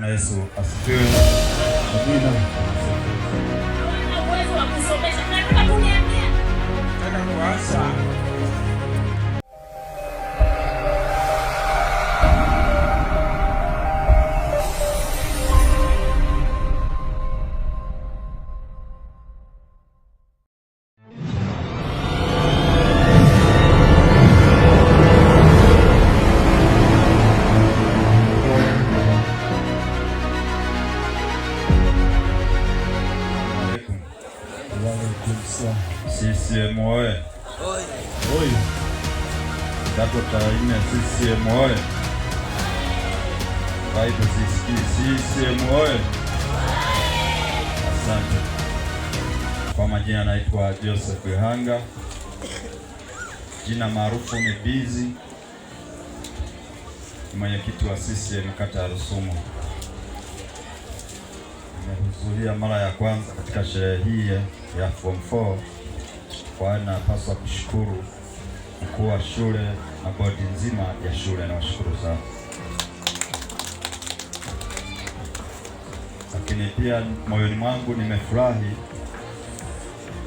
Bwana Yesu asifiwe. Amina. Una uwezo wa kusomesha. Nataka kuniambia. Nataka kuanza. CCM oye! Kidato cha 4 CCM oye! Bible sisikii CCM oye! Asante. Kwa majina naitwa Joseph Ihanga, jina maarufu ni Bizi, mwenyekiti wa CCM kata ya Rusumo. Nimehudhuria mara ya kwanza katika sherehe hii ya Form 4. Kwa napaswa kushukuru mkuu wa shule na bodi nzima ya shule, na washukuru sana. Lakini pia moyoni mwangu nimefurahi,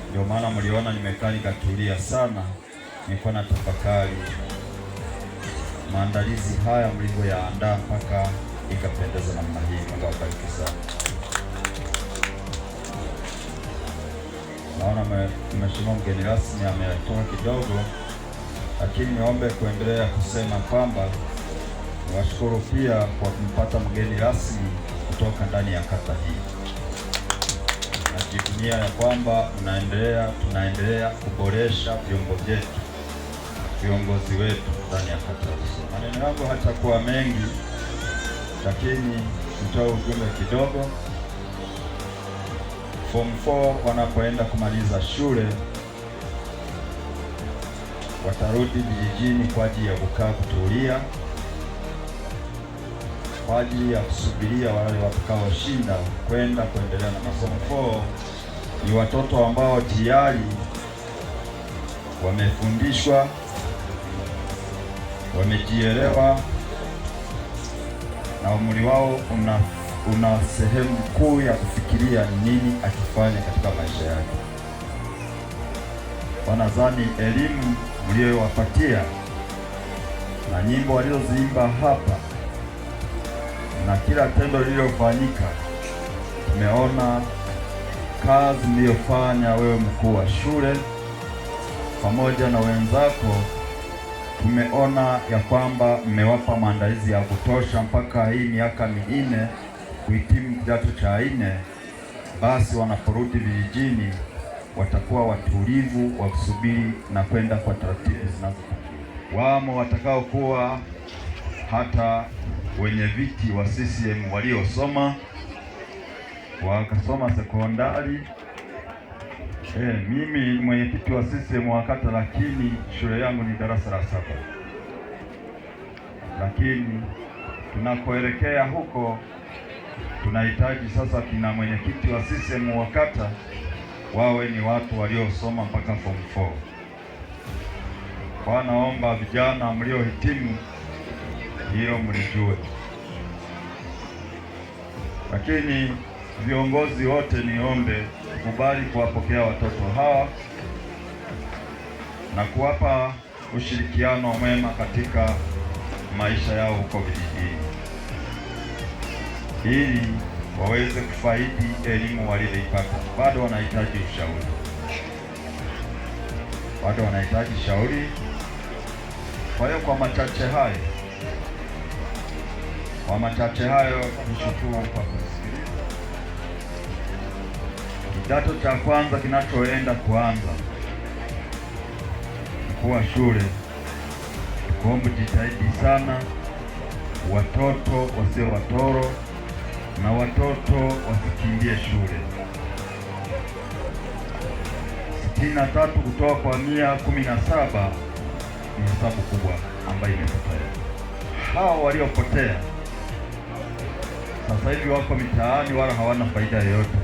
ndio maana mliona nimekaa nikatulia sana. Nilikuwa na tafakari maandalizi haya mlivyoyaandaa mpaka ikapendeza namna hii. Mungu awabariki sana. Naona mheshimiwa mgeni rasmi ametoka kidogo, lakini niombe kuendelea kusema kwamba niwashukuru pia kwa kumpata mgeni rasmi kutoka ndani ya kata hii. Najivunia ya kwamba tunaendelea kuboresha viongozi wetu ndani ya kata hii. Maneno yangu hatakuwa mengi, lakini nitoa ujumbe kidogo. Form 4 wanapoenda kumaliza shule watarudi vijijini kwa ajili ya kukaa kutulia, kwa ajili ya kusubiria wale watakaoshinda kuendelea na masomo. 4 ni watoto ambao tayari wamefundishwa, wamejielewa, na umri wao una sehemu kuu ya kufikiria nini akifanya katika maisha yake. Wanadhani elimu mliyowapatia na nyimbo walizoziimba hapa na kila tendo lililofanyika, tumeona kazi mliyofanya wewe mkuu wa shule pamoja na wenzako. Tumeona ya kwamba mmewapa maandalizi ya kutosha mpaka hii miaka 4 kuhitimu kidato cha 4. Basi wanaporudi vijijini watakuwa watulivu wa kusubiri na kwenda kwa taratibu zinazotakiwa. Wamo watakaokuwa hata wenye viti wa CCM waliosoma wakasoma sekondari. Mimi mwenyekiti wa CCM wa kata, lakini shule yangu ni darasa la 7. Lakini tunakoelekea huko tunahitaji sasa kina mwenyekiti wa CCM wa kata wawe ni watu waliosoma mpaka Form 4. Kwa naomba vijana mliohitimu hilo mlijue. Lakini viongozi wote niombe kubali kuwapokea watoto hawa na kuwapa ushirikiano mwema katika maisha yao huko vijijini, ili waweze kufaidi elimu waliyoipata. Bado wanahitaji ushauri, shauri. Kwa hiyo kwa machache hayo nishukuru kwa kusikiliza. Kidato cha kwanza kinachoenda kuanza, mkuu wa shule, tuombe jitahidi sana watoto wasio watoro na watoto wasikimbie shule. 63 kutoka kwa 117 ni hesabu kubwa ambayo imepotea. Hao waliopotea sasa hivi wako mitaani wala hawana faida yoyote,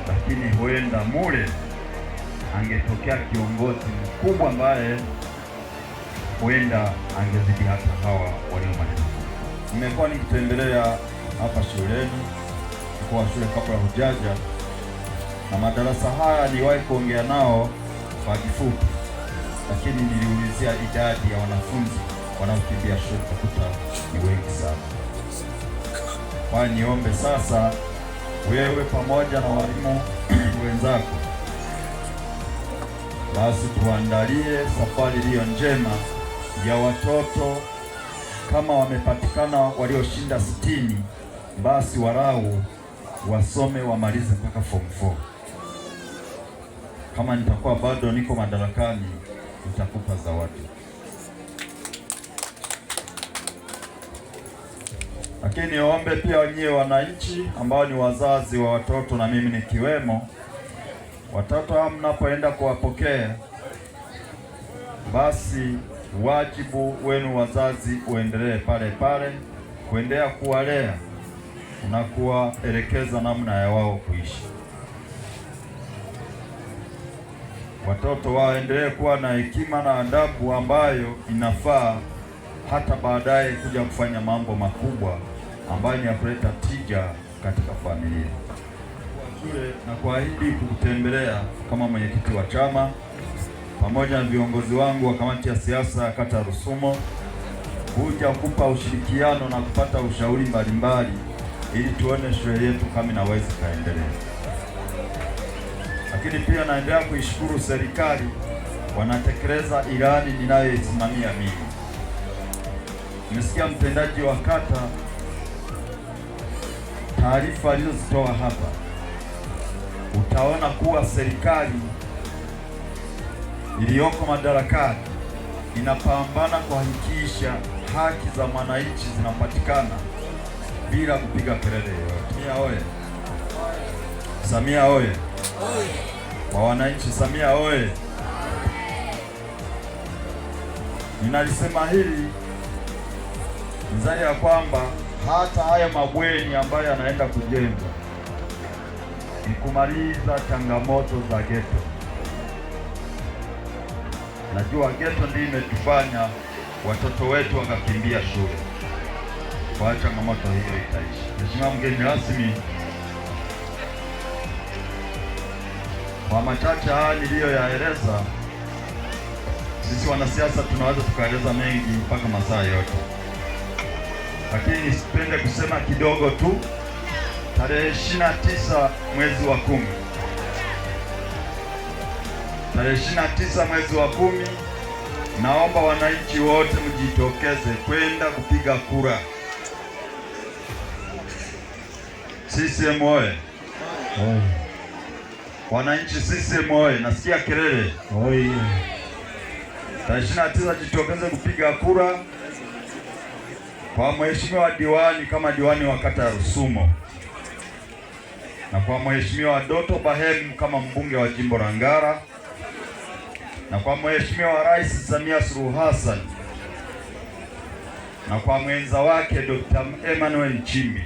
lakini huenda mule angetokea kiongozi mkubwa ambaye huenda angezidi hata hawa waliomaliza. Nimekuwa nikitembelea hapa shuleni, mkuu wa shule kabla hujaja, na madarasa haya niliwahi kuongea nao kwa kifupi, lakini niliulizia idadi ya wanafunzi wanaokimbia shule kukuta ni wengi sana. Kwa niombe sasa wewe pamoja na walimu wenzako, basi tuandalie safari iliyo njema ya watoto. Kama wamepatikana walioshinda 60, basi walau wasome wamalize mpaka form 4. Kama nitakuwa bado niko madarakani, nitakupa zawadi. Lakini niombe pia wenyewe wananchi ambao ni wazazi wa watoto na mimi nikiwemo, watoto hao mnapoenda kuwapokea, basi wajibu wenu wazazi uendelee pale pale, kuendelea kuwalea na kuwaelekeza namna ya wao kuishi. Watoto waendelee kuwa na hekima na adabu ambayo inafaa hata baadaye kuja kufanya mambo makubwa ambayo ni ya kuleta tija katika familia. Shule na kuahidi kukutembelea kama mwenyekiti wa chama pamoja na viongozi wangu wa kamati ya siasa ya kata Rusumo, kuja kupa ushirikiano na kupata ushauri mbalimbali ili tuone shule yetu kama inaweza kaendelea. Lakini pia naendelea kuishukuru serikali, wanatekeleza ilani ninayoisimamia mimi. Nimesikia mtendaji wa kata taarifa alizozitoa hapa. Utaona kuwa serikali iliyoko madarakani inapambana kuhakikisha haki za mwananchi zinapatikana bila kupiga kelele yoyote. Samia oye! Samia oye! Kwa wananchi, Samia oye! Ninalisema hili nizani ya kwamba hata haya mabweni ambayo yanaenda kujengwa ni kumaliza changamoto za ghetto. Najua ghetto ndiyo imetufanya watoto wetu wakakimbia shule. Kwa changamoto hiyo itaishi. Mheshimiwa mgeni rasmi, kwa machache haya niliyoyaeleza, sisi wanasiasa tunaweza tukaeleza mengi mpaka masaa yote, lakini nisipende kusema kidogo tu. Tarehe 29 mwezi wa 10, tarehe 29 mwezi wa 10, naomba wananchi wote mjitokeze kwenda kupiga kura. CCM oye! Wananchi CCM oye! Nasikia kelele oye! Tarehe 29 jitokeze kupiga kura kwa mheshimiwa diwani kama diwani wa kata ya Rusumo, na kwa mheshimiwa Doto Bahemu kama mbunge wa jimbo la Ngara, na kwa mheshimiwa Rais Samia Suluhu Hassan, na kwa mwenza wake Dr. Emmanuel Nchimbi.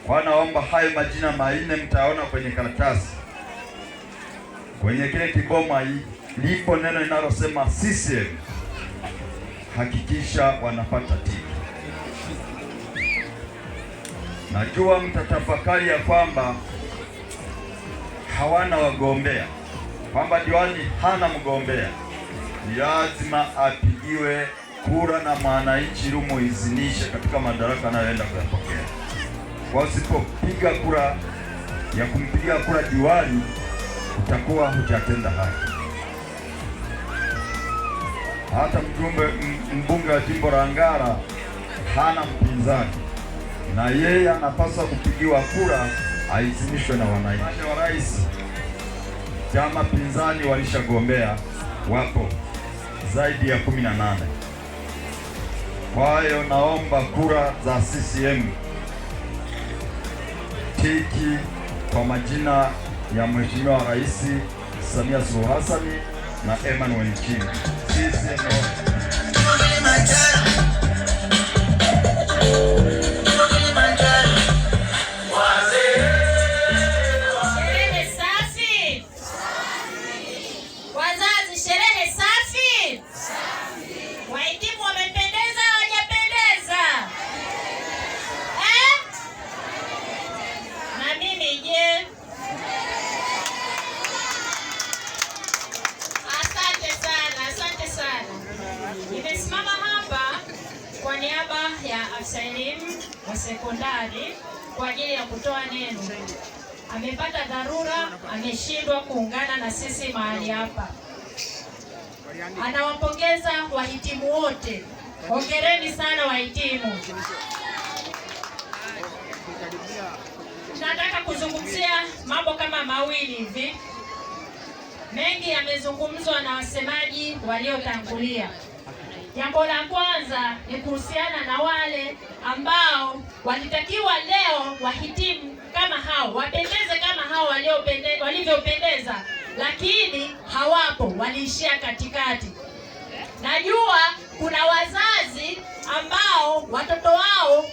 Kwa naomba hayo majina manne mtaona kwenye karatasi. Kwenye kile kiboma lipo neno linalosema CCM. Hakikisha wanapata tiki. Najua mtatafakari ya kwamba hawana wagombea, kwamba diwani hana mgombea. Ni lazima apigiwe kura na mwananchi ili muizinishe katika madaraka anayoenda kuyapokea. Kwa usipopiga kura ya kumpigia kura diwani, utakuwa hujatenda haki. Hata mbunge wa jimbo la Ngara hana mpinzani, na yeye anapaswa kupigiwa kura aizinishwe na wananchi. Wa rais, chama pinzani walishagombea, wapo zaidi ya 18. Kwa hiyo naomba kura za CCM tiki kwa majina ya Mheshimiwa Rais Samia Suluhu Hassan na Emmanuel Nchimbi. CCM wahitimu wamependeza, hawajapendeza? wa sekondari kwa ajili ya kutoa neno. Amepata dharura, ameshindwa kuungana na sisi mahali hapa. Anawapongeza wahitimu wote. Hongereni sana wahitimu. Nataka kuzungumzia mambo kama mawili hivi. Mengi yamezungumzwa na wasemaji waliotangulia. Jambo la kwanza ni kuhusiana na wale ambao walitakiwa leo wahitimu kama hao, wapendeze kama hao walivyopendeza, lakini hawapo, waliishia katikati. Najua kuna wazazi ambao watoto wao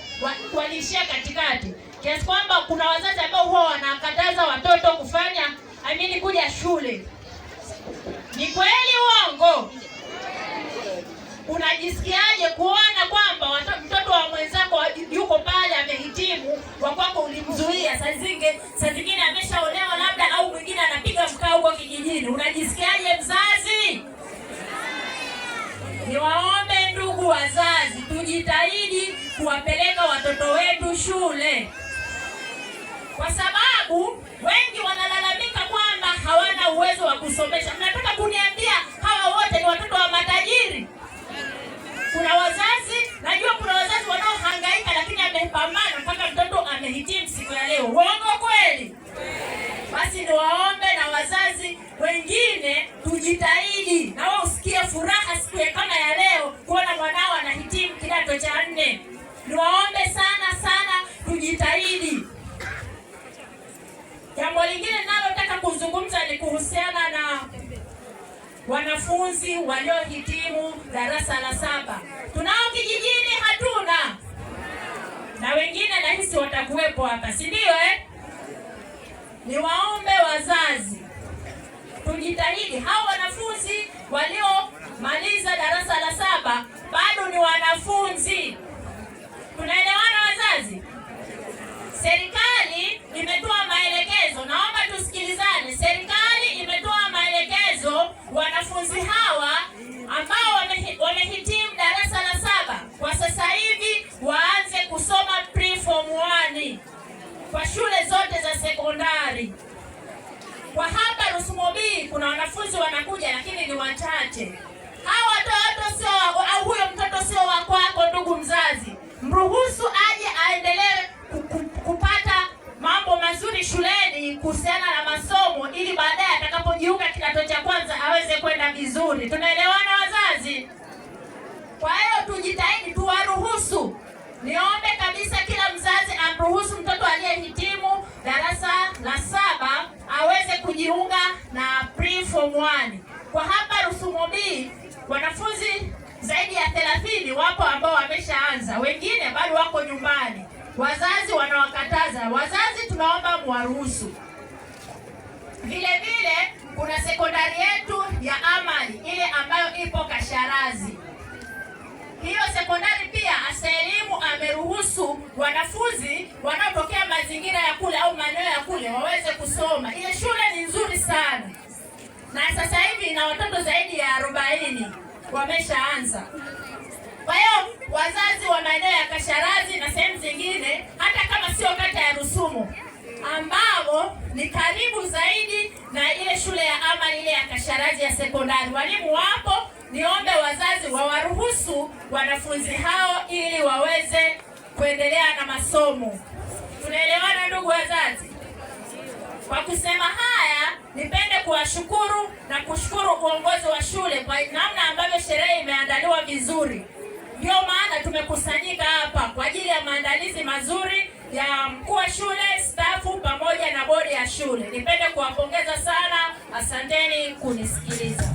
waliishia katikati, kiasi kwamba kuna wazazi ambao huwa wanakataza watoto kuja shule. Ni kweli uongo? Unajisikiaje kuona kwamba mtoto wa mwenzako yuko pale amehitimu, wa kwako ulimzuia, saa zingine ameshaolewa labda, au mwingine anapiga mkao huko kijijini? Unajisikiaje mzazi? Niwaombe ndugu wazazi, tujitahidi kuwapeleka watoto wetu shule, kwa sababu wengi wanalalamika kwamba hawana uwezo wa kusomesha. Mnataka kuniambia hawa wote ni watoto wa matajiri? Kuna wazazi, najua kuna wazazi wanaohangaika, lakini amepambana mpaka mtoto amehitimu siku ya leo. Uongo kweli? Basi niwaombe na wazazi wengine tujitahidi, na wao usikie furaha siku kama ya leo kuona mwanao anahitimu kidato cha 4. Niwaombe sana sana tujitahidi. Jambo lingine ninalotaka kuzungumza ni kuhusiana na wanafunzi waliohitimu darasa la 7. Tunao kijijini? Hatuna? Na wengine nahisi watakuwepo hapa, si ndio Niwaombe wazazi tujitahidi. Hao wanafunzi waliomaliza darasa la 7 bado ni wanafunzi. Tunaelewana wazazi? Serikali imetoa maelekezo, naomba tusikilizane. Serikali imetoa maelekezo, wanafunzi hawa ambao wamehitimu darasa la 7 kwa sasa hivi waanze kusoma pre-form 1 kwa shule zote za sekondari. Kwa hapa Rusumo B kuna wanafunzi wanakuja, lakini ni wachache. Hawa watoto sio, au huyo mtoto sio wa kwako, ndugu mzazi. Mruhusu aje aendelee kupata mambo mazuri shuleni kuhusiana na masomo, ili baadaye atakapojiunga kidato cha kwanza aweze kwenda vizuri. Tunaelewana wazazi? Kwa hiyo tujitahidi tuwaruhusu. Niombe kabisa kila mzazi amruhusu mtoto aliyehitimu darasa la 7 aweze kujiunga na pre-form 1. Kwa hapa Rusumo B wanafunzi zaidi ya 30 wapo ambao wameshaanza, wengine bado wako nyumbani. Wazazi wanawakataza. Wazazi tunaomba muwaruhusu. Vile vile kuna sekondari yetu ya Amali ile ambayo ipo Kasharazi. Hiyo sekondari pia Aselimu ameruhusu wanafunzi wanaotokea mazingira ya kule au maeneo ya kule waweze kusoma. Ile shule ni nzuri sana, na sasa hivi ina watoto zaidi ya 40 wameshaanza. Kwa hiyo wazazi wa maeneo ya Kasharazi na sehemu zingine, hata kama sio kata ya Rusumo, ambao ni karibu zaidi na ile shule ya Amali ile ya Kasharazi ya sekondari, walimu wapo. Niombe wazazi wawaruhusu wanafunzi hao ili waweze kuendelea na masomo. Tunaelewana ndugu wazazi? Kwa kusema haya, nipende kuwashukuru na kushukuru uongozi wa shule kwa namna ambavyo sherehe imeandaliwa vizuri. Ndio maana tumekusanyika hapa kwa ajili ya maandalizi mazuri ya mkuu wa shule, stafu pamoja na bodi ya shule. Nipende kuwapongeza sana. Asanteni kunisikiliza.